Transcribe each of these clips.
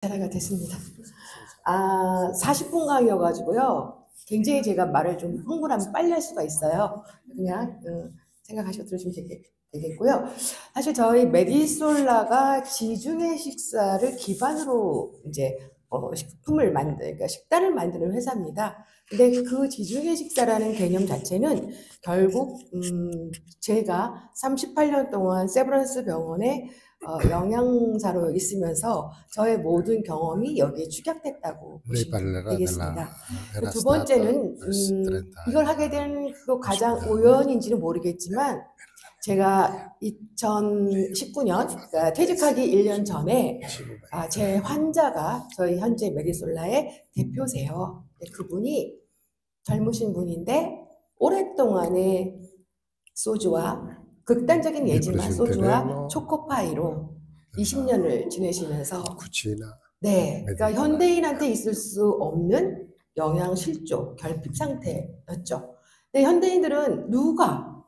자료가 됐습니다. 40분 강의여가지고요. 굉장히 제가 말을 좀 흥분하면 빨리 할 수가 있어요. 그냥 생각하시고 들으시면 되겠고요. 사실 저희 메디솔라가 지중해 식사를 기반으로 이제 식품을 그러니까 식단을 만드는 회사입니다. 근데 그 지중해 식사라는 개념 자체는 결국 제가 38년 동안 세브란스 병원에 영양사로 있으면서 저의 모든 경험이 여기에 축약됐다고 보시면 되겠습니다. 두 번째는 이걸 하게 된 그 가장 우연인지는 모르겠지만 제가 2019년 그러니까 퇴직하기 1년 전에 제 환자가 저희 현재 메디솔라의 대표세요. 그분이 젊으신 분인데 오랫동안의 소주와 극단적인 예지만 소주와 초코파이로 20년을 지내시면서 네, 그러니까 현대인한테 있을 수 없는 영양 실조, 결핍 상태였죠. 근데 현대인들은 누가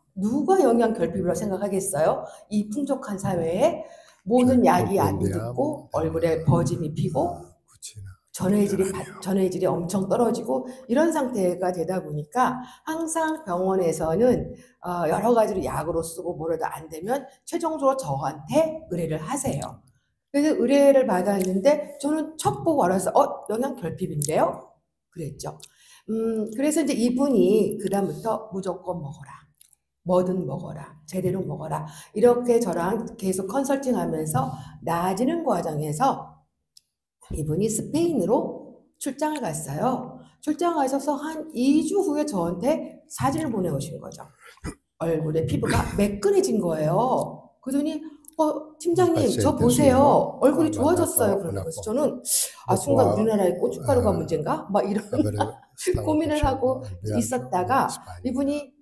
영양 결핍이라고 생각하겠어요? 이 풍족한 사회에 모든 약이 안 듣고 얼굴에 버짐이 피고 전해질이 엄청 떨어지고 이런 상태가 되다 보니까 항상 병원에서는 여러 가지로 약으로 쓰고 뭐라도 안 되면 최종적으로 저한테 의뢰를 하세요. 그래서 의뢰를 받았는데 저는 첫 보고 알아서 영양 결핍인데요? 그랬죠. 그래서 이제 이분이 그다음부터 무조건 먹어라. 뭐든 먹어라. 제대로 먹어라. 이렇게 저랑 계속 컨설팅하면서 나아지는 과정에서 이분이 스페인으로 출장을 갔어요. 출장 가셔서 한 2주 후에 저한테 사진을 보내오신 거죠. 얼굴에 피부가 매끈해진 거예요. 그러더니 팀장님 저 보세요. 얼굴이 좋아졌어요. 그래서 저는 순간 우리나라의 고춧가루가 문제인가? 막 이런 고민을 하고 있었다가 이분이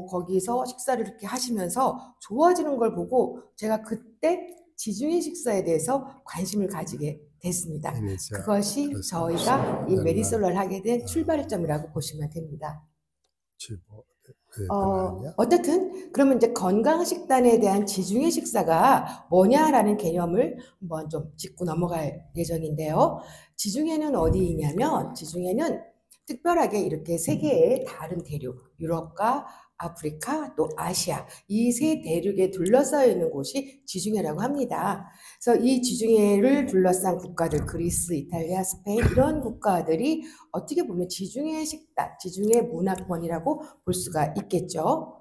거기서 식사를 이렇게 하시면서 좋아지는 걸 보고 제가 그때 지중해 식사에 대해서 관심을 가지게 됐습니다. 그것이 저희가 이 메디솔라를 하게 된 출발점이라고 보시면 됩니다. 어쨌든 그러면 이제 건강식단에 대한 지중해 식사가 뭐냐라는 개념을 한번 좀 짚고 넘어갈 예정인데요. 지중해는 어디이냐면 지중해는 특별하게 이렇게 세계의 다른 대륙, 유럽과 아프리카 또 아시아 이 세 대륙에 둘러싸여 있는 곳이 지중해라고 합니다. 그래서 이 지중해를 둘러싼 국가들 그리스, 이탈리아, 스페인 이런 국가들이 어떻게 보면 지중해 식단, 지중해 문화권이라고 볼 수가 있겠죠.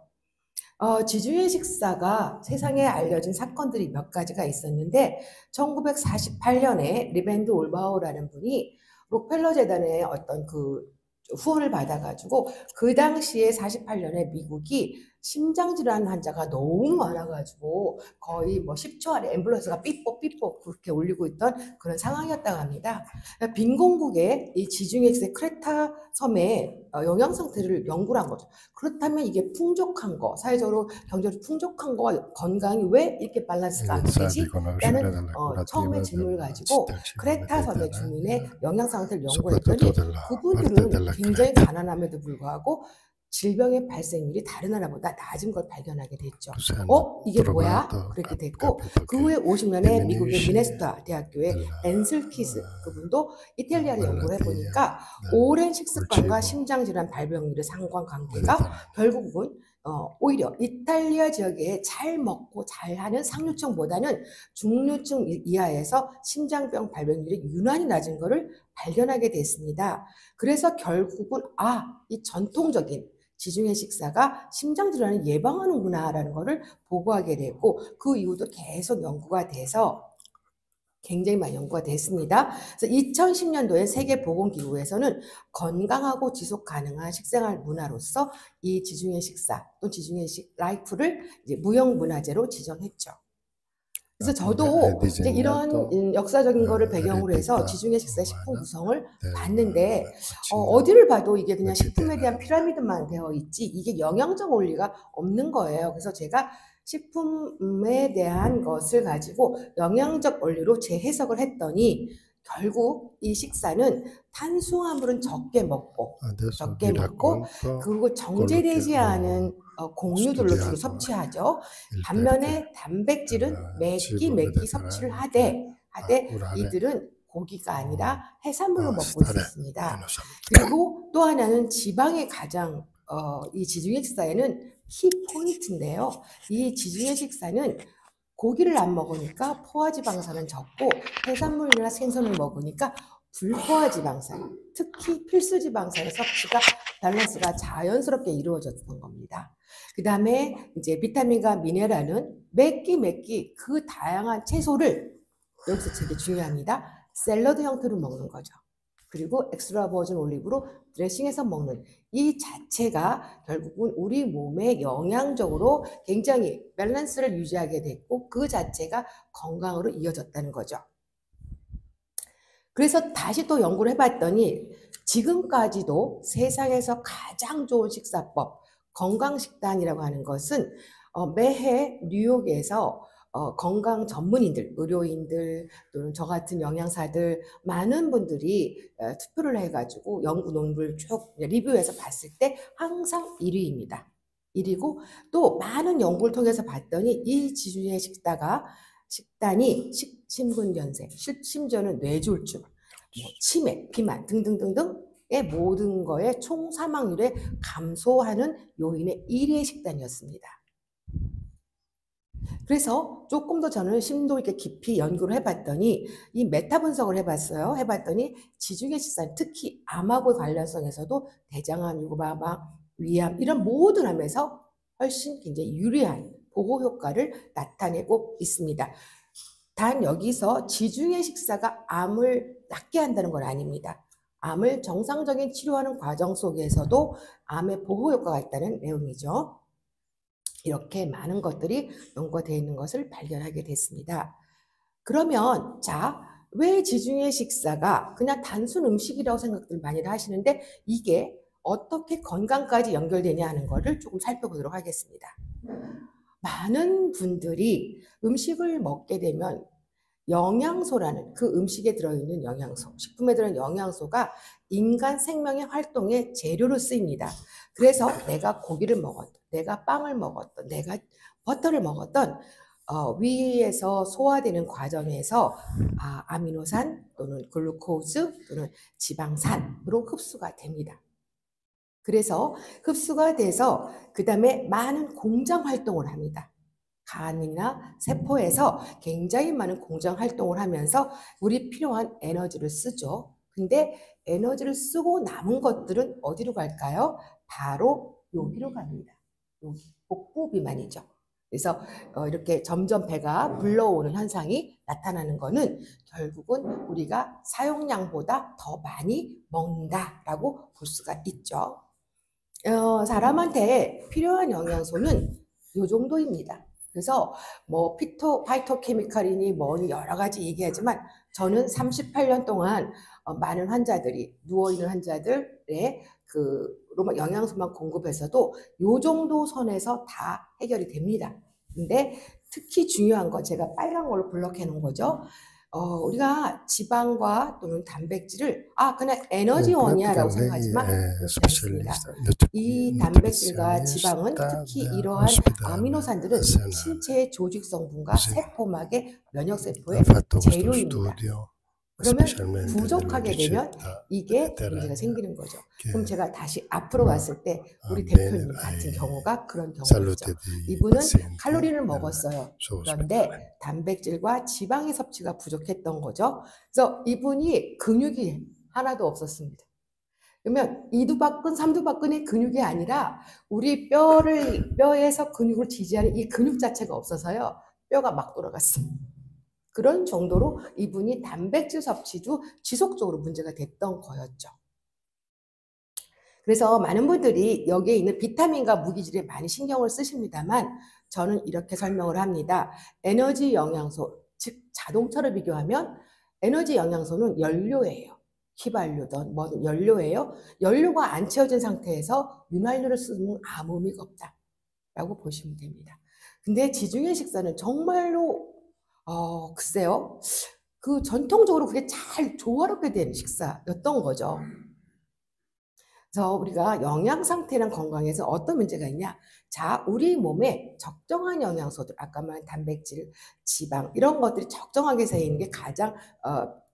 지중해 식사가 세상에 알려진 사건들이 몇 가지가 있었는데 1948년에 리벤드 올바우라는 분이 록펠러 재단의 어떤 그 후원을 받아가지고 그 당시에 48년에 미국이 심장질환 환자가 너무 많아가지고 거의 뭐 10초 안에 앰뷸런스가 삐뽀삐뽀 그렇게 울리고 있던 그런 상황이었다고 합니다. 빈공국의 이 지중해 크레타 섬의 영양 상태를 연구를 한 거죠. 그렇다면 이게 풍족한 거, 사회적으로 경제적으로 풍족한 거와 건강이 왜 이렇게 밸런스가 안 되지? 라는 처음에 질문을 가지고 크레타 섬의 주민의 영양 상태를 연구했더니 그분들은 굉장히 가난함에도 불구하고 질병의 발생률이 다른 나라보다 낮은 걸 발견하게 됐죠. 이게 뭐야? 그렇게 됐고 그 후에 50년에 미국의 미네소타 대학교의 앤슬키스 그분도 이탈리아를 연구를 해보니까 오랜 식습관과 심장질환 발병률의 상관관계가 결국은 오히려 이탈리아 지역에 잘 먹고 잘하는 상류층보다는 중류층 이하에서 심장병 발병률이 유난히 낮은 것을 발견하게 됐습니다. 그래서 결국은 이 전통적인 지중해 식사가 심장질환을 예방하는구나라는 것을 보고하게 됐고 그 이후도 계속 연구가 돼서 굉장히 많이 연구가 됐습니다. 그래서 2010년도에 세계보건기구에서는 건강하고 지속 가능한 식생활 문화로서 이 지중해 식사 또 지중해 라이프를 이제 무형문화재로 지정했죠. 그래서 저도 이제 이런 역사적인 거를 배경으로 해서 지중해 식사 식품 구성을 봤는데 어디를 봐도 이게 그냥 식품에 대한 피라미드만 되어 있지 이게 영양적 원리가 없는 거예요. 그래서 제가 식품에 대한 것을 가지고 영양적 원리로 재해석을 했더니 결국 이 식사는 탄수화물은 적게 먹고 그리고 정제되지 않은 곡류들로 주로 섭취하죠. 반면에 단백질은 매끼 섭취를 하되 이들은 고기가 아니라 해산물로 먹고 stare 있었습니다. meno salute. 그리고 또 하나는 지방의 가장 이 지중해 식사에는 키 포인트인데요. 이 지중해 식사는 고기를 안 먹으니까 포화지방산은 적고 해산물이나 생선을 먹으니까 불포화지방산, 특히 필수지방산의 섭취가 밸런스가 자연스럽게 이루어졌던 겁니다. 그 다음에 이제 비타민과 미네랄은 몇 끼 그 다양한 채소를, 여기서 되게 중요합니다. 샐러드 형태로 먹는 거죠. 그리고 엑스트라 버진 올리브로 드레싱해서 먹는 이 자체가 결국은 우리 몸에 영양적으로 굉장히 밸런스를 유지하게 됐고 그 자체가 건강으로 이어졌다는 거죠. 그래서 다시 또 연구를 해봤더니 지금까지도 세상에서 가장 좋은 식사법, 건강식단이라고 하는 것은 매해 뉴욕에서 건강 전문인들, 의료인들, 또는 저 같은 영양사들, 많은 분들이 투표를 해가지고 연구 논문을 쭉 리뷰해서 봤을 때 항상 1위입니다. 1위고 또 많은 연구를 통해서 봤더니 이 지중해 식단이 심근경색, 심지어는 뇌졸중, 치매, 비만 등등등등의 모든 거에 총 사망률에 감소하는 요인의 1위의 식단이었습니다. 그래서 조금 더 저는 심도 있게 깊이 연구를 해봤더니 이 메타 분석을 해봤어요. 해봤더니 지중해 식단, 특히 암하고 관련성에서도 대장암, 유방암, 위암 이런 모든 암에서 훨씬 굉장히 유리한 보호 효과를 나타내고 있습니다. 단 여기서 지중해 식사가 암을 낫게 한다는 건 아닙니다. 암을 정상적인 치료하는 과정 속에서도 암의 보호 효과가 있다는 내용이죠. 이렇게 많은 것들이 연구가 되어 있는 것을 발견하게 됐습니다. 그러면 자, 왜 지중해 식사가 그냥 단순 음식이라고 생각들 많이 하시는데 이게 어떻게 건강까지 연결되냐 하는 것을 조금 살펴보도록 하겠습니다. 많은 분들이 음식을 먹게 되면 영양소라는 그 음식에 들어있는 영양소, 식품에 들어있는 영양소가 인간 생명의 활동의 재료로 쓰입니다. 그래서 내가 고기를 먹었던, 내가 빵을 먹었던, 내가 버터를 먹었던 위에서 소화되는 과정에서 아미노산 또는 글루코즈 또는 지방산으로 흡수가 됩니다. 그래서 흡수가 돼서 그 다음에 많은 공장 활동을 합니다. 간이나 세포에서 굉장히 많은 공장 활동을 하면서 우리 필요한 에너지를 쓰죠. 근데 에너지를 쓰고 남은 것들은 어디로 갈까요? 바로 여기로 갑니다. 여기 복부 비만이죠. 그래서 이렇게 점점 배가 불러오는 현상이 나타나는 것은 결국은 우리가 사용량보다 더 많이 먹는다라고 볼 수가 있죠. 사람한테 필요한 영양소는 이 정도입니다. 그래서 뭐 파이토케미칼이니 뭐니 여러 가지 얘기하지만 저는 38년 동안 많은 환자들이 누워있는 환자들의 그 영양소만 공급해서도 요 정도 선에서 다 해결이 됩니다. 근데 특히 중요한 거 제가 빨간 걸로 블럭해 놓은 거죠. 우리가 지방과 또는 단백질을 그냥 에너지원이야라고 생각하지만 그렇지 않습니다. 이 단백질과 지방은 특히 이러한 아미노산들은 신체의 조직 성분과 세포막의 면역 세포의 재료입니다. 그러면 부족하게 되면 이게 문제가 생기는 거죠. 그럼 제가 다시 앞으로 갔을 때 우리 대표님 같은 경우가 그런 경우죠. 이분은 칼로리를 먹었어요. 그런데 단백질과 지방의 섭취가 부족했던 거죠. 그래서 이분이 근육이 하나도 없었습니다. 그러면 이두박근, 삼두박근의 근육이 아니라 우리 뼈에서 근육을 지지하는 이 근육 자체가 없어서요. 뼈가 막 돌아갔습니다. 그런 정도로 이분이 단백질 섭취도 지속적으로 문제가 됐던 거였죠. 그래서 많은 분들이 여기에 있는 비타민과 무기질에 많이 신경을 쓰십니다만 저는 이렇게 설명을 합니다. 에너지 영양소, 즉 자동차를 비교하면 에너지 영양소는 연료예요. 휘발유든 뭐든 연료예요. 연료가 안 채워진 상태에서 윤활유를 쓰면 아무 의미가 없다라고 보시면 됩니다. 근데 지중해 식사는 정말로 글쎄요. 그 전통적으로 그게 잘 조화롭게 된 식사였던 거죠. 그래서 우리가 영양 상태랑 건강에서 어떤 문제가 있냐? 자, 우리 몸에 적정한 영양소들, 아까 말한 단백질, 지방 이런 것들이 적정하게 새 있는 게 가장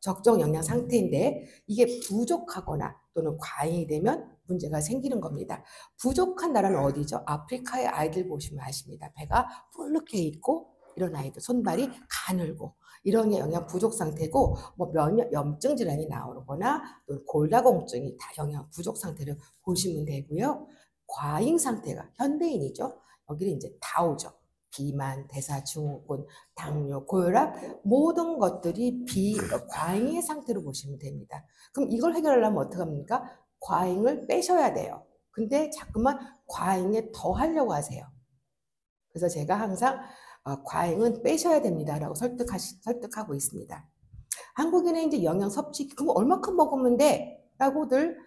적정 영양 상태인데 이게 부족하거나 또는 과잉이 되면 문제가 생기는 겁니다. 부족한 나라는 어디죠? 아프리카의 아이들 보시면 아십니다. 배가 뿔룩해 있고 이런 아이들 손발이 가늘고 이런 게 영양 부족 상태고 뭐 염증 질환이 나오거나 또 골다공증이 다 영양 부족 상태를 보시면 되고요. 과잉 상태가 현대인이죠. 여기는 이제 다 오죠. 비만, 대사증후군, 당뇨, 고혈압 모든 것들이 과잉의 상태로 보시면 됩니다. 그럼 이걸 해결하려면 어떻게 합니까? 과잉을 빼셔야 돼요. 근데 자꾸만 과잉에 더 하려고 하세요. 그래서 제가 항상 과잉은 빼셔야 됩니다라고 설득하고 있습니다. 한국인의 이제 영양 섭취, 그럼 얼마큼 먹으면 돼? 라고들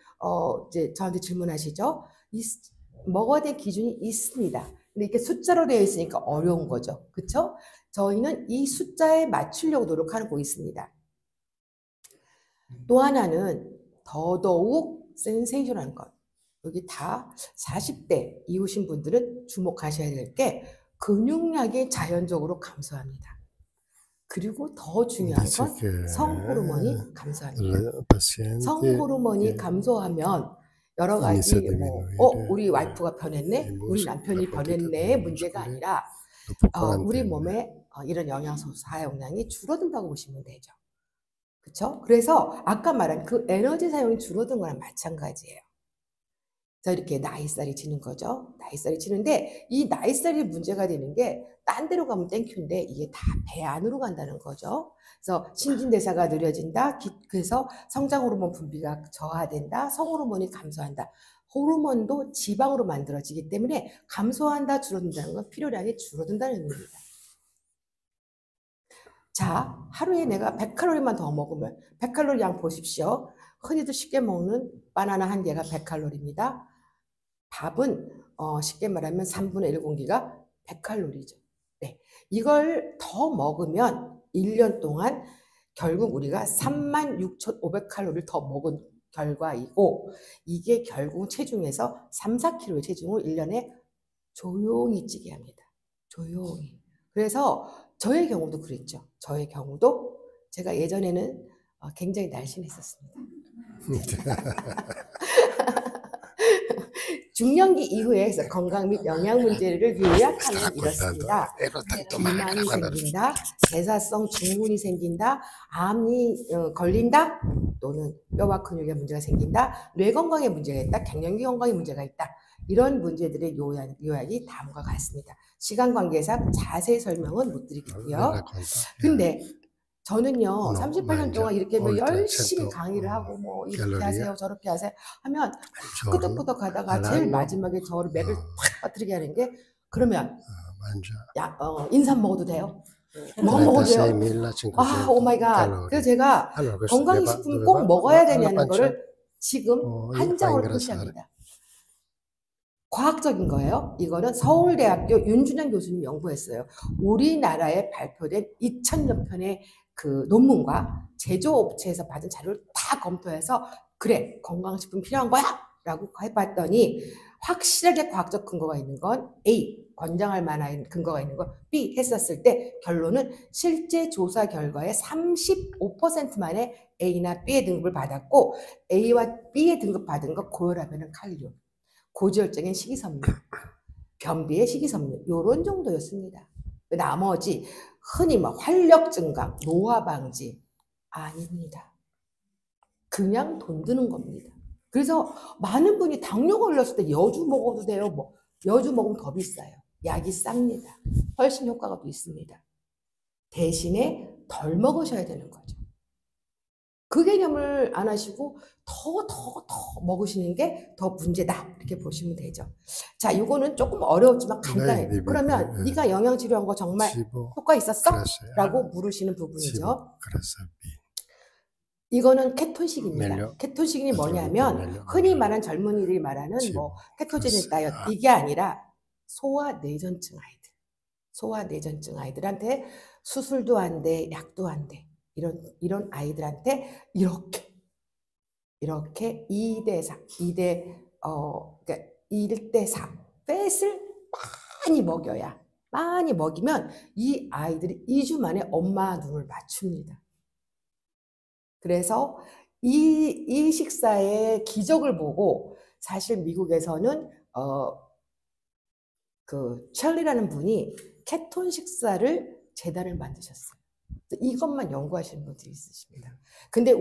이제 저한테 질문하시죠. 먹어야 될 기준이 있습니다. 근데 이렇게 숫자로 되어 있으니까 어려운 거죠. 그렇죠? 저희는 이 숫자에 맞추려고 노력하고 있습니다. 또 하나는 더더욱 센세이션한 것. 여기 다 40대 이후신 분들은 주목하셔야 될 게 근육량이 자연적으로 감소합니다. 그리고 더 중요한 건 성호르몬이 감소합니다. 성호르몬이 감소하면 여러 가지 우리 와이프가 변했네, 우리 남편이 변했네 문제가 아니라 우리 몸에 이런 영양소 사용량이 줄어든다고 보시면 되죠. 그렇죠? 그래서 아까 말한 그 에너지 사용이 줄어든 거랑 마찬가지예요. 자, 이렇게 나이살이 지는 거죠. 나이살이 지는데 이 나이살이 문제가 되는 게 딴 데로 가면 땡큐인데 이게 다 배 안으로 간다는 거죠. 그래서 신진대사가 느려진다. 그래서 성장 호르몬 분비가 저하된다. 성호르몬이 감소한다. 호르몬도 지방으로 만들어지기 때문에 감소한다, 줄어든다는 건 필요량이 줄어든다는 의미입니다. 자, 하루에 내가 100칼로리만 더 먹으면 100칼로리 양 보십시오. 흔히들 쉽게 먹는 바나나 한 개가 100칼로리입니다. 밥은 쉽게 말하면 3분의 1공기가 100칼로리죠. 네, 이걸 더 먹으면 1년 동안 결국 우리가 36,500칼로리를 더 먹은 결과이고 이게 결국 체중에서 3, 4kg의 체중을 1년에 조용히 찌게 합니다. 조용히. 그래서 저의 경우도 그랬죠. 저의 경우도 제가 예전에는 굉장히 날씬했었습니다. 중년기 이후에 건강 및 영양 문제를 요약하면 이렇습니다. 비만이 생긴다, 대사성 증후군이 생긴다, 암이 걸린다, 또는 뼈와 근육에 문제가 생긴다, 뇌 건강에 문제가 있다, 갱년기 건강에 문제가 있다. 이런 문제들의 요약이 다음과 같습니다. 시간 관계상 자세히 설명은 못 드리겠고요. 근데 저는요, 38년 동안 이렇게 뭐 열심히 강의를 하고 뭐 이렇게 하세요, 저렇게 하세요 하면 끄덕끄덕 하다가 제일 마지막에 저를 맥을 탁 빠뜨리게 하는 게 그러면 인삼 먹어도 돼요? 뭐 먹어도 돼요? 오 마이 갓. 그래서 제가 건강식품 꼭 먹어야 되냐는 거를 지금 한 장으로 표시합니다. 과학적인 거예요. 이거는 서울대학교 윤준영 교수님 연구했어요. 우리나라에 발표된 2000여 편의 그 논문과 제조업체에서 받은 자료를 다 검토해서 그래, 건강식품 필요한 거야! 라고 해봤더니 확실하게 과학적 근거가 있는 건 A, 권장할 만한 근거가 있는 건 B 했었을 때 결론은 실제 조사 결과의 35%만에 A나 B의 등급을 받았고 A와 B의 등급 받은 건 고혈압에는 칼륨, 고지혈증엔 식이섬유, 변비의 식이섬유 이런 정도였습니다. 나머지 흔히 막 활력 증강, 노화 방지 아닙니다. 그냥 돈 드는 겁니다. 그래서 많은 분이 당뇨 걸렸을 때 여주 먹어도 돼요. 뭐 여주 먹으면 더 비싸요. 약이 쌉니다. 훨씬 효과가 또 있습니다. 대신에 덜 먹으셔야 되는 거죠. 그 개념을 안 하시고 더 먹으시는 게 더 문제다 이렇게 보시면 되죠. 자, 이거는 조금 어려웠지만 간단해. 그러면 네가 영양치료한 거 정말 효과 있었어? 라고 물으시는 부분이죠. 이거는 케톤식입니다. 케톤식이 뭐냐면 흔히 말하는 젊은이들이 말하는 뭐 케토제닉 다이어트 이게 아니라 소화내전증 아이들한테 수술도 안 돼, 약도 안 돼. 이런 아이들한테 이렇게 2대4, 그러니까 1대4 팻을 많이 먹이면 이 아이들이 2주 만에 엄마 눈을 맞춥니다. 그래서 이 식사의 기적을 보고 사실 미국에서는 그 찰리라는 분이 케톤 식사를 재단을 만드셨어요. 이것만 연구하시는 분들이 있으십니다. 근데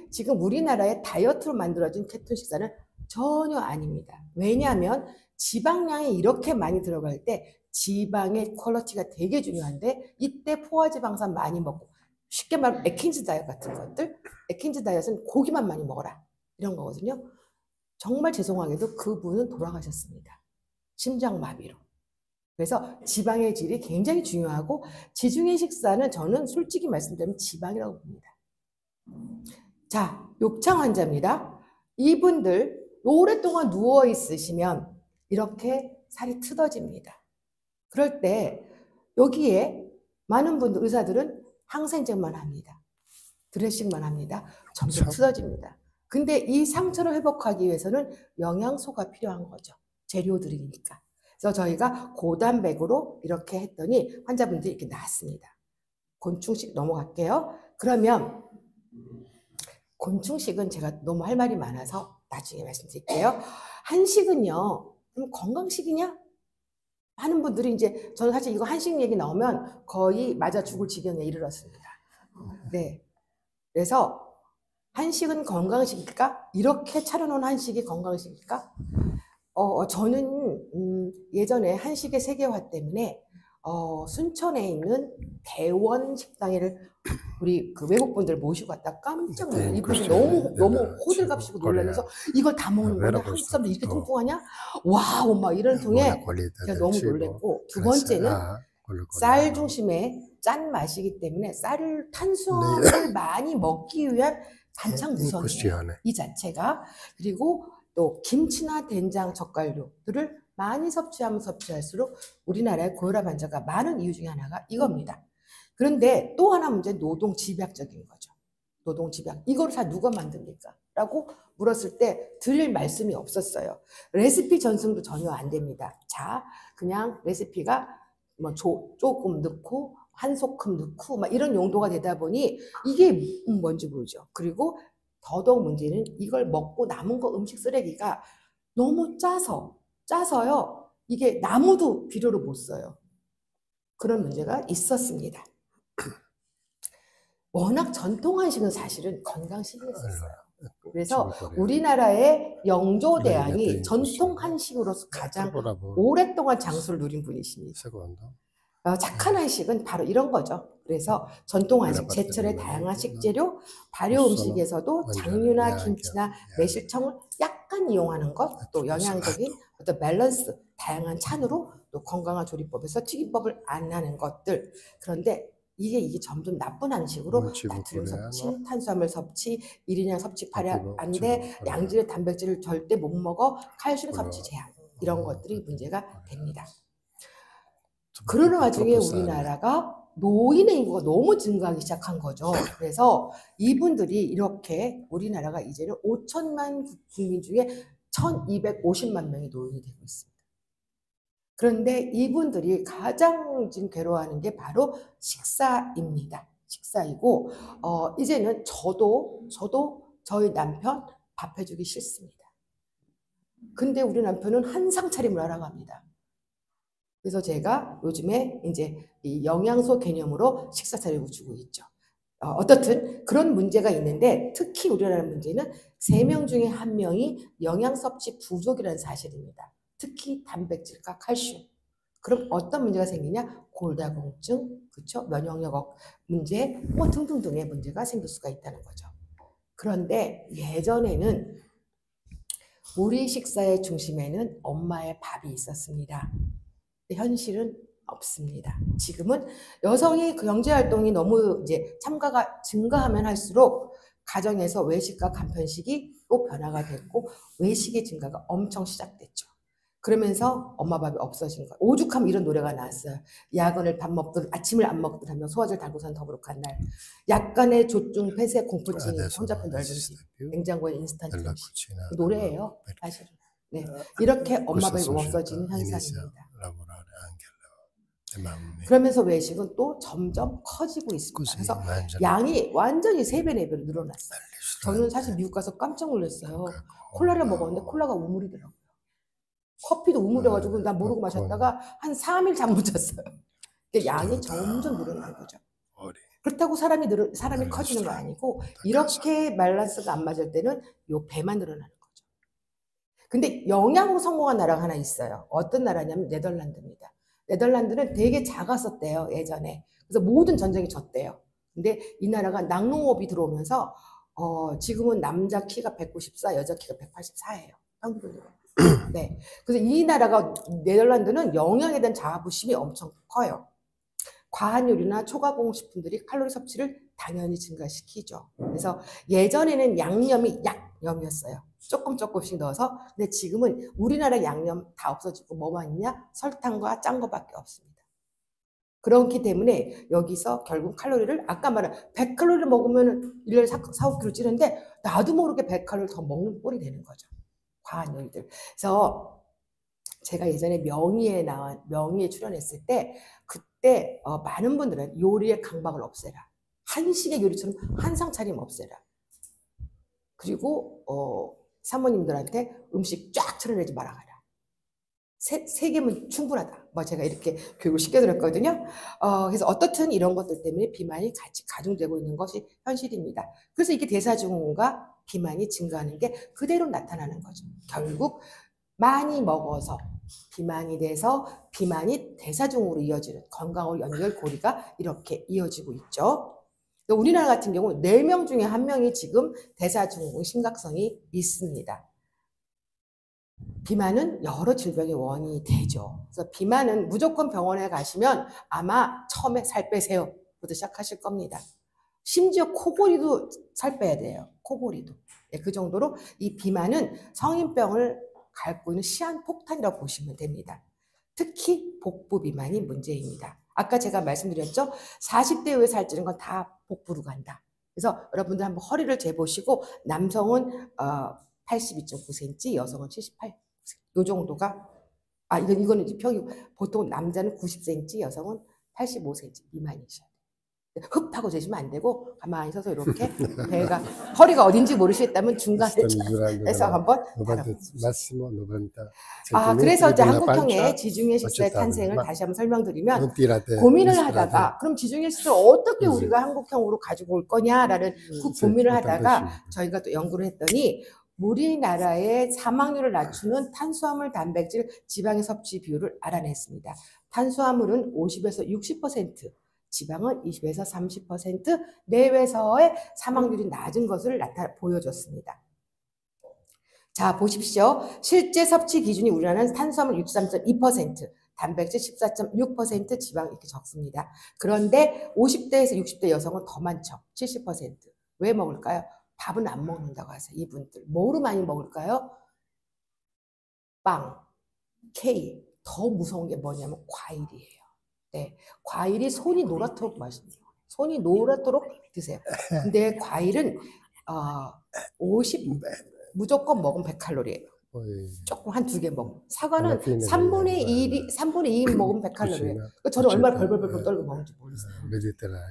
지금 우리나라의 다이어트로 만들어진 케톤 식사는 전혀 아닙니다. 왜냐하면 지방량이 이렇게 많이 들어갈 때 지방의 퀄리티가 되게 중요한데 이때 포화지방산 많이 먹고 쉽게 말하면 애킨즈 다이어트 같은 것들, 애킨즈 다이어트는 고기만 많이 먹어라 이런 거거든요. 정말 죄송하게도 그분은 돌아가셨습니다. 심장마비로. 그래서 지방의 질이 굉장히 중요하고 지중해 식사는 저는 솔직히 말씀드리면 지방이라고 봅니다. 자, 욕창 환자입니다. 이분들 오랫동안 누워 있으시면 이렇게 살이 트어집니다. 그럴 때 여기에 많은 분들 의사들은 항생제만 합니다. 드레싱만 합니다. 점점 트어집니다. 근데 이 상처를 회복하기 위해서는 영양소가 필요한 거죠. 재료들이니까. 그래서 저희가 고단백으로 이렇게 했더니 환자분들이 이렇게 나왔습니다. 곤충식 넘어갈게요. 그러면 곤충식은 제가 너무 할 말이 많아서 나중에 말씀드릴게요. 한식은요, 그럼 건강식이냐? 하는 분들이 이제 저는 사실 이거 한식 얘기 나오면 거의 맞아 죽을 지경에 이르렀습니다. 네. 그래서 한식은 건강식일까? 이렇게 차려놓은 한식이 건강식일까? 저는 예전에 한식의 세계화 때문에 순천에 있는 대원 식당에를 우리 그 외국 분들 모시고 갔다 깜짝 놀랐어요. 이분이 너무 호들갑시고 놀라면서 이걸 다 먹는 거냐? 한국 사람들 이렇게 뚱뚱하냐? 와우 막 이런 통에 제가 너무 놀랬고 두 번째는 쌀 중심의 짠 맛이기 때문에 탄수화물을 많이 먹기 위한 반찬 구성이에요. 이 자체가. 그리고 또 김치나 된장, 젓갈류들을 많이 섭취하면 섭취할수록 우리나라의 고혈압 환자가 많은 이유 중에 하나가 이겁니다. 그런데 또 하나 문제는 노동 집약적인 거죠. 노동 집약. 이걸 다 누가 만듭니까? 라고 물었을 때 드릴 말씀이 없었어요. 레시피 전승도 전혀 안 됩니다. 자, 그냥 레시피가 뭐 조금 넣고 한 소끔 넣고 막 이런 용도가 되다 보니 이게 뭔지 모르죠. 그리고 더더욱 문제는 이걸 먹고 남은 거 음식 쓰레기가 너무 짜서요. 이게 나무도 비료로 못 써요. 그런 문제가 있었습니다. 워낙 전통 한식은 사실은 건강식이었어요. 그래서 우리나라의 영조대왕이 전통 한식으로서 가장 오랫동안 장수를 누린 분이십니다. 착한 한식은 바로 이런 거죠. 그래서 전통 한식, 제철의 다양한 식재료, 발효 음식에서도 장류나 김치나 매실청을 약간 이용하는 것, 또 영양적인 어떤 밸런스, 다양한 찬으로 또 건강한 조리법에서 튀김법을 안 하는 것들. 그런데 이게 점점 나쁜 한식으로 나트륨 섭취, 탄수화물 섭취, 일인양 섭취하려 안 돼, 양질의 단백질을 절대 못 먹어, 칼슘 섭취 제한 이런 것들이 문제가 됩니다. 그러는 와중에 우리나라가 노인의 인구가 너무 증가하기 시작한 거죠. 그래서 이분들이 이렇게 우리나라가 이제는 5천만 국민 중에 1,250만 명이 노인이 되고 있습니다. 그런데 이분들이 가장 지금 괴로워하는 게 바로 식사입니다. 식사이고 이제는 저도 저희 남편 밥 해주기 싫습니다. 근데 우리 남편은 한상 차림을 하라고 합니다. 그래서 제가 요즘에 이제 이 영양소 개념으로 식사 차리고 주고 있죠. 어떻든 그런 문제가 있는데 특히 우리나라 문제는 3명 중에 1명이 영양 섭취 부족이라는 사실입니다. 특히 단백질과 칼슘. 그럼 어떤 문제가 생기냐? 골다공증, 그렇죠? 면역력 문제, 뭐 등등등의 문제가 생길 수가 있다는 거죠. 그런데 예전에는 우리 식사의 중심에는 엄마의 밥이 있었습니다. 현실은 없습니다. 지금은 여성이 그 경제활동이 너무 이제 참가가 증가하면 할수록 가정에서 외식과 간편식이 또 변화가 됐고 외식의 증가가 엄청 시작됐죠. 그러면서 엄마 밥이 없어진 거예요. 오죽하면 이런 노래가 나왔어요. 야근을 밥 먹든 아침을 안 먹든 하면 소화제를 달고 산 더부룩한 날. 약간의 조증, 폐쇄, 공포증이 혼잡한 날든지 냉장고에 인스턴트 음식. 그 노래예요. 사실은. 네, 이렇게 엄마 밥이 없어지는 현상입니다. 그러면서 외식은 또 점점 커지고 있습니다. 그래서 양이 완전히 3배, 4배로 늘어났어요. 저는 사실 미국 가서 깜짝 놀랐어요. 콜라를 먹었는데 콜라가 우물이더라고요. 커피도 우물이어가지고 나 모르고 마셨다가 한 3일 잠 못 잤어요. 양이 점점 늘어나는 거죠. 그렇다고 사람이 커지는 거 아니고 이렇게 밸런스가 안 맞을 때는 요 배만 늘어나는 거죠. 근데 영양으로 성공한 나라가 하나 있어요. 어떤 나라냐면 네덜란드입니다. 네덜란드는 되게 작았었대요, 예전에. 그래서 모든 전쟁이 졌대요. 근데 이 나라가 낙농업이 들어오면서 지금은 남자 키가 194, 여자 키가 184예요. 평균으로. 네. 그래서 이 나라가 네덜란드는 영양에 대한 자부심이 엄청 커요. 과한 요리나 초가공식품들이 칼로리 섭취를 당연히 증가시키죠. 그래서 예전에는 양념이 약념이었어요. 조금씩 넣어서. 근데 지금은 우리나라 양념 다 없어지고 뭐만 있냐? 설탕과 짠 거밖에 없습니다. 그렇기 때문에 여기서 결국 칼로리를 아까 말한 100칼로리를 먹으면 1년에 4, 5kg 찌는데 나도 모르게 100칼로리를 더 먹는 꼴이 되는 거죠. 과한 요리들. 그래서 제가 예전에 명의에 출연했을 때 그때 많은 분들은 요리의 강박을 없애라. 한식의 요리처럼 한상 차림 없애라. 그리고 사모님들한테 음식 쫙 차려내지 말아가라. 세 개면 충분하다. 뭐 제가 이렇게 교육을 시켜드렸거든요. 그래서 어떻든 이런 것들 때문에 비만이 같이 가중되고 있는 것이 현실입니다. 그래서 이게 대사증후군과 비만이 증가하는 게 그대로 나타나는 거죠. 결국 많이 먹어서 비만이 돼서 비만이 대사증후로 이어지는 건강으로 연결고리가 이렇게 이어지고 있죠. 우리나라 같은 경우 4명 중에 1명이 지금 대사증후군 심각성이 있습니다. 비만은 여러 질병의 원인이 되죠. 그래서 비만은 무조건 병원에 가시면 아마 처음에 살 빼세요 부터 시작하실 겁니다. 심지어 코골이도 살 빼야 돼요. 코골이도. 네, 그 정도로 이 비만은 성인병을 갖고 있는 시한폭탄이라고 보시면 됩니다. 특히 복부 비만이 문제입니다. 아까 제가 말씀드렸죠. 40대 이후에 살찌는 건 다 복부로 간다. 그래서 여러분들 한번 허리를 재보시고 남성은 82.9cm, 여성은 78cm. 이 정도가 이거는 평균. 보통 남자는 90cm, 여성은 85cm 미만이셔야 돼요. 흡하고 재시면 안 되고 가만히 서서 이렇게 배가 허리가 어딘지 모르시겠다면 중간에 해서 한번 그래서 이제 한국형의 지중해 식사의 탄생을 다시 한번 설명드리면 고민을 하다가 그럼 지중해 식사를 어떻게 우리가 한국형으로 가지고 올 거냐라는 그 고민을 하다가 저희가 또 연구를 했더니 우리나라의 사망률을 낮추는 탄수화물, 단백질, 지방의 섭취 비율을 알아냈습니다. 탄수화물은 50에서 60%, 지방은 20에서 30% 내외에서의 사망률이 낮은 것을 보여줬습니다. 자, 보십시오. 실제 섭취 기준이 우리나라는 탄수화물 63.2%, 단백질 14.6%, 지방 이렇게 적습니다. 그런데 50대에서 60대 여성은 더 많죠. 70%. 왜 먹을까요? 밥은 안 먹는다고 하세요. 이분들. 뭐로 많이 먹을까요? 빵, 케이크. 더 무서운 게 뭐냐면 과일이에요. 네, 과일이 손이 노랗도록 맛있네요. 손이 노랗도록 드세요. 근데 과일은 50 무조건 먹으면 100칼로리예요. 조금 한 2개 먹으면. 사과는 3분의 2 먹으면 100칼로리예요. 그러니까 저는 얼마나 벌벌벌 떨고 먹는지 모르겠어요.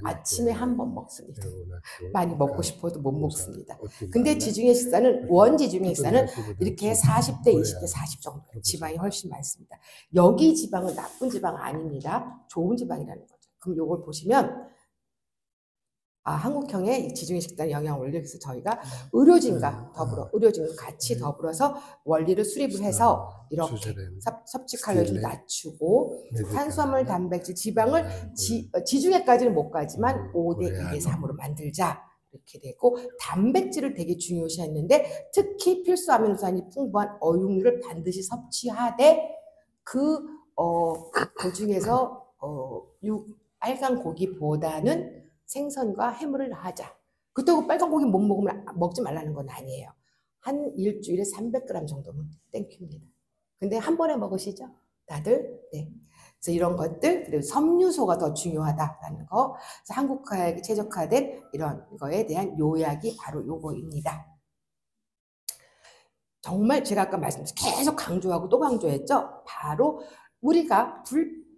아침에 한 번 먹습니다. 많이 먹고 싶어도 못 먹습니다. 근데 지중해 식사는 원지중해 식사는 이렇게 40대, 20대, 40 정도 지방이 훨씬 많습니다. 여기 지방은 나쁜 지방 아닙니다. 좋은 지방이라는 거죠. 그럼 이걸 보시면 한국형의 지중해 식단에 영향을 올리기 위해서 저희가 의료진과 같이 더불어서 원리를 수립을 해서 이렇게 섭취 칼로리 좀 낮추고 탄수화물, 단백질, 지방을 지중해까지는 못 가지만 5대 2대 3으로 만들자 이렇게 되고 단백질을 되게 중요시했는데 특히 필수 아미노산이 풍부한 어육류를 반드시 섭취하되 그 중에서 빨간 고기보다는 생선과 해물을 하자. 그렇다고 빨간 고기 못 먹으면 먹지 말라는 건 아니에요. 한 일주일에 300g 정도면 땡큐입니다. 근데 한 번에 먹으시죠? 다들? 네. 그래서 이런 것들, 그리고 섬유소가 더 중요하다라는 거. 그래서 한국화에 최적화된 이런 거에 대한 요약이 바로 요거입니다. 정말 제가 아까 계속 강조하고 또 강조했죠? 바로 우리가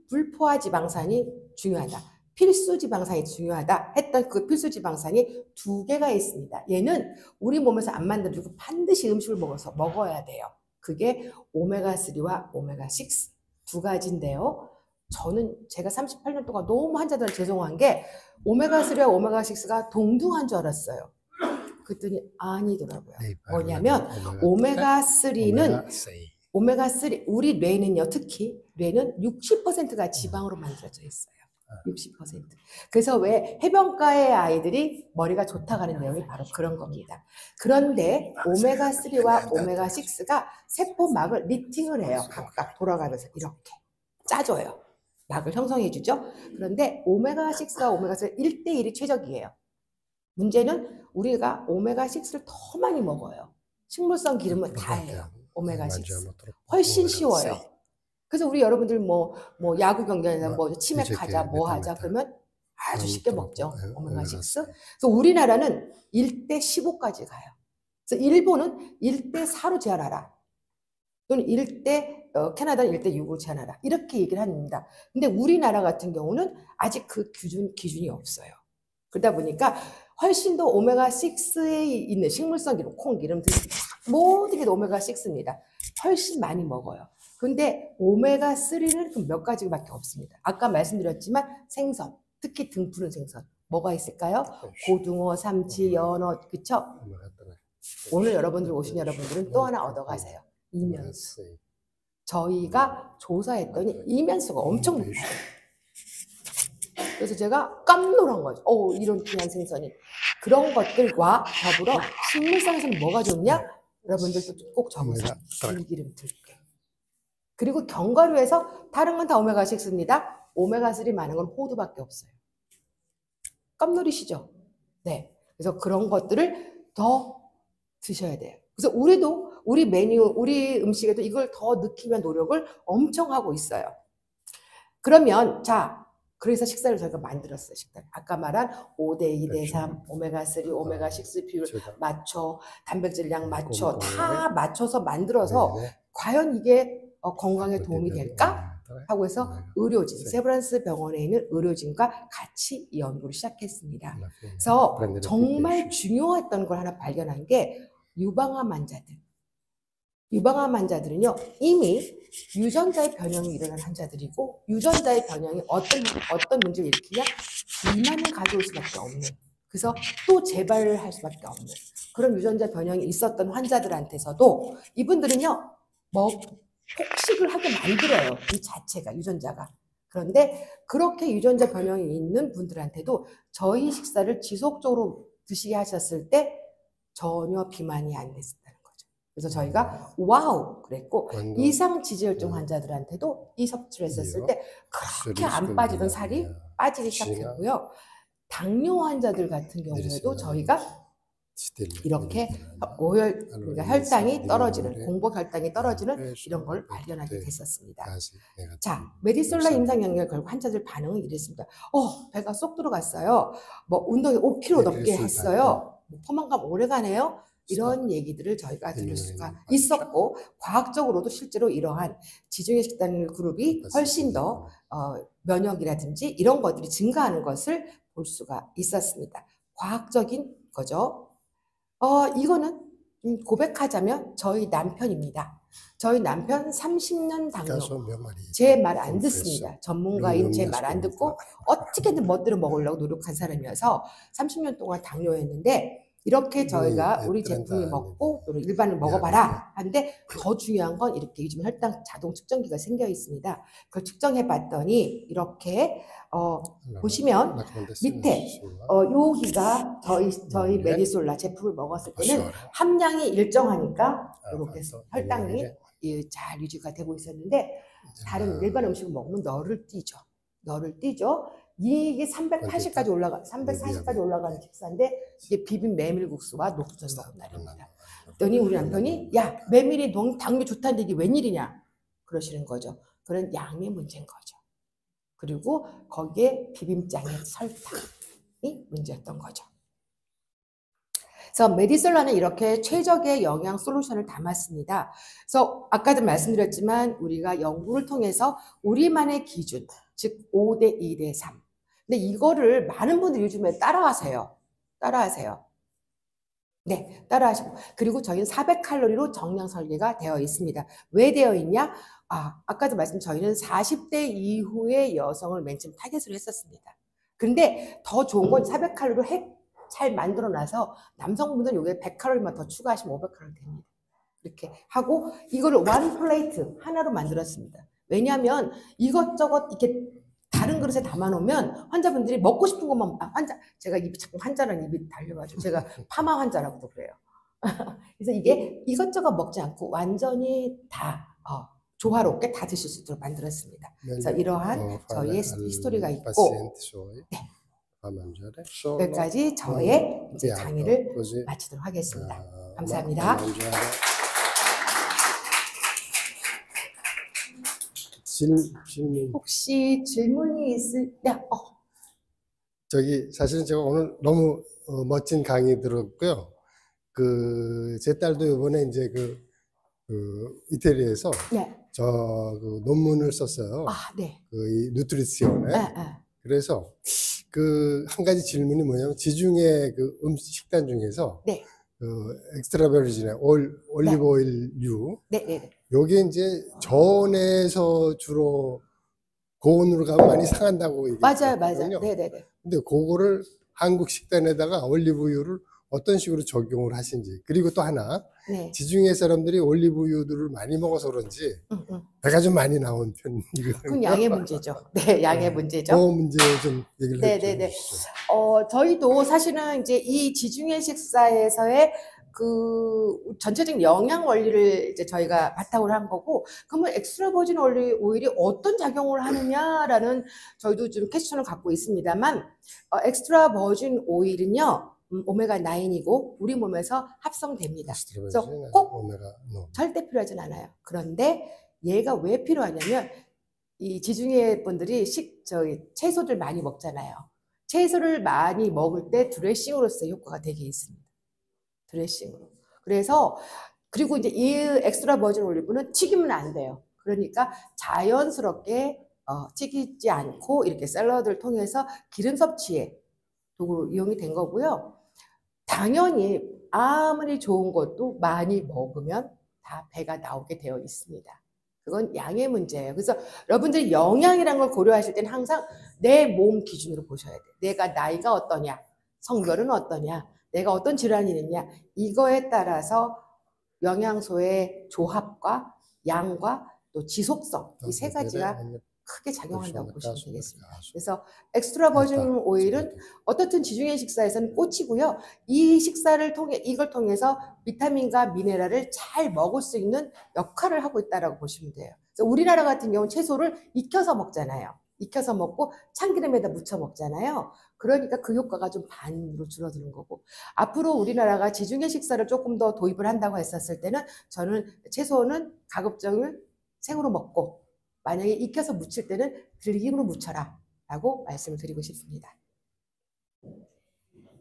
불포화 지방산이 중요하다. 필수 지방산이 중요하다 했던 그 필수 지방산이 두 개가 있습니다. 얘는 우리 몸에서 안 만들어지고 반드시 음식을 먹어야 돼요. 그게 오메가3와 오메가6 두 가지인데요. 저는 제가 38년 동안 너무 환자들 죄송한 게 오메가3와 오메가6가 동등한 줄 알았어요. 그랬더니 아니더라고요. 뭐냐면 오메가3는 우리 뇌는요, 특히 뇌는 60%가 지방으로 만들어져 있어요. 60%. 그래서 왜 해변가의 아이들이 머리가 좋다고 하는 내용이 바로 그런 겁니다. 그런데 오메가3와 오메가6가 세포막을 리팅을 해요. 각각 돌아가면서 이렇게 짜줘요. 막을 형성해 주죠. 그런데 오메가6와 오메가3 1대1이 최적이에요. 문제는 우리가 오메가6를 더 많이 먹어요. 식물성 기름은 다예요. 오메가6. 훨씬 쉬워요. 그래서 우리 여러분들 뭐 야구 경기나 뭐 치맥하자 뭐 하자 그러면 아주 쉽게 먹죠. 오메가6. 그래서 우리나라는 1대 15까지 가요. 그래서 일본은 1대 4로 제한하라. 또는 캐나다는 1대 6으로 제한하라. 이렇게 얘기를 합니다. 근데 우리나라 같은 경우는 아직 그 기준이 없어요. 그러다 보니까 훨씬 더 오메가6에 있는 식물성 기름, 콩, 기름 등 모든 게 오메가6입니다. 훨씬 많이 먹어요. 근데 오메가3는 몇 가지밖에 없습니다. 아까 말씀드렸지만 생선, 특히 등푸른 생선. 뭐가 있을까요? 고등어, 삼치, 연어, 그쵸? 오늘 여러분들 오신 여러분들은 또 하나 얻어가세요. 이면수. 저희가 조사했더니 이면수가 엄청 높아요. 그래서 제가 깜놀한 거죠. 이런 귀한 생선이. 그런 것들과 더불어 식물성에서는 뭐가 좋냐? 여러분들도 꼭 적으세요. 들기름 들깨. 그리고 견과류에서 다른 건 다 오메가6입니다. 오메가3 많은 건 호두밖에 없어요. 깜놀이시죠? 네. 그래서 그런 것들을 더 드셔야 돼요. 그래서 우리 메뉴, 우리 음식에도 이걸 더 넣기 위한 노력을 엄청 하고 있어요. 그러면 그래서 식사를 저희가 만들었어요. 아까 말한 5대2 대 3, 오메가3, 오메가6 비율 맞춰, 단백질량 맞춰, 다 맞춰서 만들어서 과연 이게 건강에 도움이 될까? 하고 해서 의료진, 세브란스 병원에 있는 의료진과 같이 이 연구를 시작했습니다. 그래서 정말 중요했던 걸 하나 발견한 게 유방암 환자들. 유방암 환자들은요, 이미 유전자의 변형이 일어난 환자들이고, 유전자의 변형이 어떤 문제를 일으키냐? 비만을 가져올 수밖에 없는, 그래서 또 재발을 할 수밖에 없는 그런 유전자 변형이 있었던 환자들한테서도 이분들은요, 폭식을 하게 만들어요. 이 자체가, 유전자가. 그런데 그렇게 유전자 변형이 있는 분들한테도 저희 식사를 지속적으로 드시게 하셨을 때 전혀 비만이 안 됐다는 거죠. 그래서 저희가 와우 그랬고, 이상 지지혈증 환자들한테도 이 섭취를 했었을 때 그렇게 안 빠지던 살이 빠지기 시작했고요. 당뇨 환자들 같은 경우에도 저희가 이렇게 그러니까 혈당이 떨어지는, 공복 혈당이 떨어지는 이런 걸 발견하게 됐었습니다. 메디솔라 임상 연결 결과 환자들 반응은 이랬습니다. 배가 쏙 들어갔어요. 운동이 5kg 넘게 했어요. 포만감 오래 가네요. 이런 얘기들을 저희가 들을 수가 있었고, 과학적으로도 실제로 이러한 지중해 식단 그룹이 훨씬 더 면역이라든지 이런 것들이 증가하는 것을 볼 수가 있었습니다. 과학적인 거죠. 이거는 고백하자면 저희 남편입니다. 저희 남편 30년 당뇨. 제 말 안 듣습니다. 전문가인 제 말 안 듣고 어떻게든 멋대로 먹으려고 노력한 사람이어서 30년 동안 당뇨였는데, 이렇게 저희가 우리 제품을 먹고 또 일반을 먹어봐라 하는데, 더 중요한 건 이렇게 요즘 혈당 자동 측정기가 생겨 있습니다. 그걸 측정해 봤더니 이렇게 보시면 밑에 여기가 저희 메디솔라 제품을 먹었을 때는 함량이 일정하니까 이렇게 혈당이 잘 유지가 되고 있었는데, 다른 일반 음식을 먹으면 널을 띄죠. 이게 380까지 340까지 올라가는 식사인데, 이게 비빔 메밀국수와 녹두전 먹은 날입니다. 그랬더니 우리 남편이 야, 메밀이 당뇨 좋다는데 이게 웬일이냐 그러시는 거죠. 그런 양의 문제인 거죠. 그리고 거기에 비빔장의 설탕이 문제였던 거죠. 그래서 메디솔라는 이렇게 최적의 영양 솔루션을 담았습니다. 그래서 아까도 말씀드렸지만 우리가 연구를 통해서 우리만의 기준, 즉 5대 2대 3. 근데 이거를 많은 분들이 요즘에 따라하세요. 네, 따라하시고. 그리고 저희는 400칼로리로 정량 설계가 되어 있습니다. 왜 되어 있냐? 아까도 말씀 저희는 40대 이후의 여성을 맨 처음 타겟으로 했었습니다. 근데 더 좋은 건 400칼로리로 잘 만들어 놔서 남성분들은 여기에 100칼로리만 더 추가하시면 500칼로리 됩니다. 이렇게 하고 이거를 원 플레이트 하나로 만들었습니다. 왜냐하면 이것저것 이렇게 다른 그릇에 담아놓으면 환자분들이 먹고 싶은 것만 제가 입이 자꾸 환자랑 입이 달려가지고 제가 파마 환자라고도 그래요. 그래서 이게 이것저것 먹지 않고 완전히 다 조화롭게 다 드실 수 있도록 만들었습니다. 그래서 이러한 저희의 히스토리가 있고 여기까지 저의 이제 강의를 마치도록 하겠습니다. 감사합니다. 질문. 혹시 질문이 네, 사실은 제가 오늘 너무 멋진 강의 들었고요. 제 딸도 이번에 이제 이태리에서 네. 그 논문을 썼어요. 네. 이 누트리시온에. 네. 그래서 한 가지 질문이 뭐냐면 지중해 식단 중에서 네. 엑스트라 버지널 올리브 오일류. 네. 요게 이제 저온에서 주로 고온으로 가면 많이 상한다고 얘기했거든요. 맞아요. 네. 근데 그거를 한국 식단에다가 올리브유를 어떤 식으로 적용을 하신지. 그리고 또 하나, 네. 지중해 사람들이 올리브유들을 많이 먹어서 그런지 배가 좀 많이 나온 편이거든요. 그건 양의 문제죠. 네, 양의 문제죠. 그 문제 좀 얘기를 해주시죠. 저희도 사실은 이제 이 지중해 식사에서의 전체적인 영양 원리를 이제 저희가 바탕으로 한 거고, 그러면 엑스트라 버진 오일이 어떤 작용을 하느냐라는 저희도 좀 퀘스천을 갖고 있습니다만, 엑스트라 버진 오일은요, 오메가 9이고 우리 몸에서 합성됩니다. 그래서 꼭 절대 필요하진 않아요. 그런데 얘가 왜 필요하냐면 이 지중해 분들이 채소들 많이 먹잖아요. 채소를 많이 먹을 때 드레싱으로서의 효과가 되게 있습니다. 드레싱으로. 그래서 그리고 이제 이 엑스트라 버진 올리브는 튀기면 안 돼요. 그러니까 자연스럽게 튀기지 않고 이렇게 샐러드를 통해서 기름 섭취에 도구로 이용이 된 거고요. 당연히 아무리 좋은 것도 많이 먹으면 다 배가 나오게 되어 있습니다. 그건 양의 문제예요. 그래서 여러분들이 영양이라는 걸 고려하실 때는 항상 내 몸 기준으로 보셔야 돼요. 내가 나이가 어떠냐, 성별은 어떠냐, 내가 어떤 질환이 있느냐, 이거에 따라서 영양소의 조합과 양과 또 지속성, 이 세 가지가 크게 작용한다고 보시면 되겠습니다. 그래서 엑스트라 버진 오일은 어떻든 지중해 식사에서는 꽃이고요. 이 식사를 이걸 통해서 비타민과 미네랄을 잘 먹을 수 있는 역할을 하고 있다고 보시면 돼요. 그래서 우리나라 같은 경우는 채소를 익혀서 먹잖아요. 익혀서 먹고 참기름에다 무쳐 먹잖아요. 그러니까 그 효과가 좀 반으로 줄어드는 거고, 앞으로 우리나라가 지중해 식사를 조금 더 도입을 한다고 했었을 때는 저는 채소는 가급적이면 생으로 먹고 만약에 익혀서 무칠 때는 들기름으로 무쳐라 라고 말씀을 드리고 싶습니다.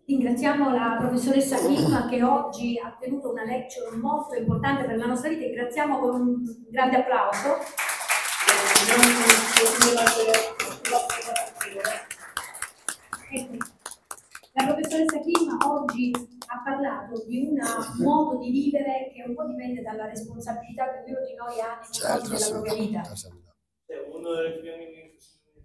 Ringraziamo la professoressa Kim che oggi ha tenuto una lecture molto importante per la nostra vita e ringraziamo con un grande applauso. La professoressa Kim oggi ha parlato di un modo di vivere che un po' dipende dalla responsabilità che ognuno di noi ha nei confronti della propria vita. 네, 오늘 김영민 교수님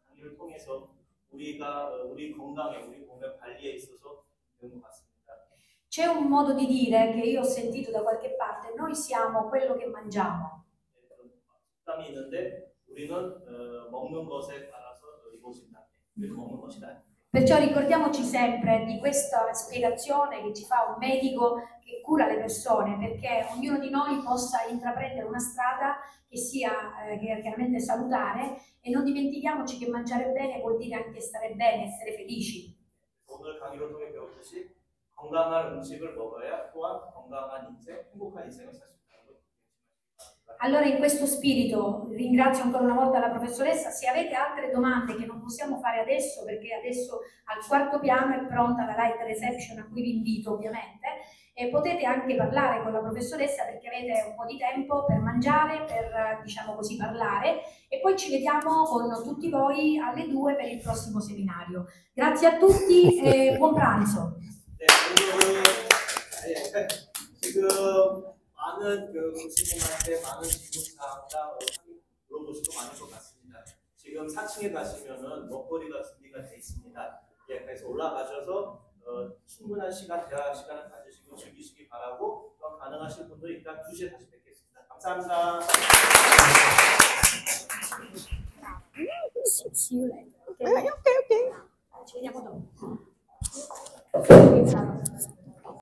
강의를 통해서 우리가 우리 건강에, 우리 몸의 관리에 있어서 배운 것 같습니다. C'è un modo di dire che io ho sentito da qualche parte: noi siamo quello che mangiamo. 식감이 있는데 우리는 먹는 것에 따라서 이루어진다. 먹는 것이다. Perciò ricordiamoci sempre di questa spiegazione che ci fa un medico che cura le persone, perché ognuno di noi possa intraprendere una strada che sia che è chiaramente salutare, e non dimentichiamoci che mangiare bene vuol dire anche stare bene, essere felici. 오늘 강의를 통해 배웠듯이 건강한 음식을 먹어야 또한 건강한 인생, 행복한 인생을 살 수 있다는 걸. Allora in questo spirito ringrazio ancora una volta la professoressa. Se avete altre domande che non possiamo fare adesso, perché adesso al quarto piano è pronta la light reception a cui vi invito ovviamente, e potete anche parlare con la professoressa perché avete un po' di tempo per mangiare, per diciamo così parlare, e poi ci vediamo con tutti voi alle 2 per il prossimo seminario. Grazie a tutti e buon pranzo. 네, 지금 많은 교수님한테 많은 질문사항과 물어보시고 많은 것 같습니다. 지금 4층에 가시면은 먹거리가 준비가 되어 있습니다. 예, 그래서 올라가셔서 충분한 시간, 대화 시간을 가지시고 즐기시기 바라고, 또 가능하실 분들 일단 2시에 다시 뵙겠습니다. 감사합니다. See you later. Okay. Ci vediamo dopo.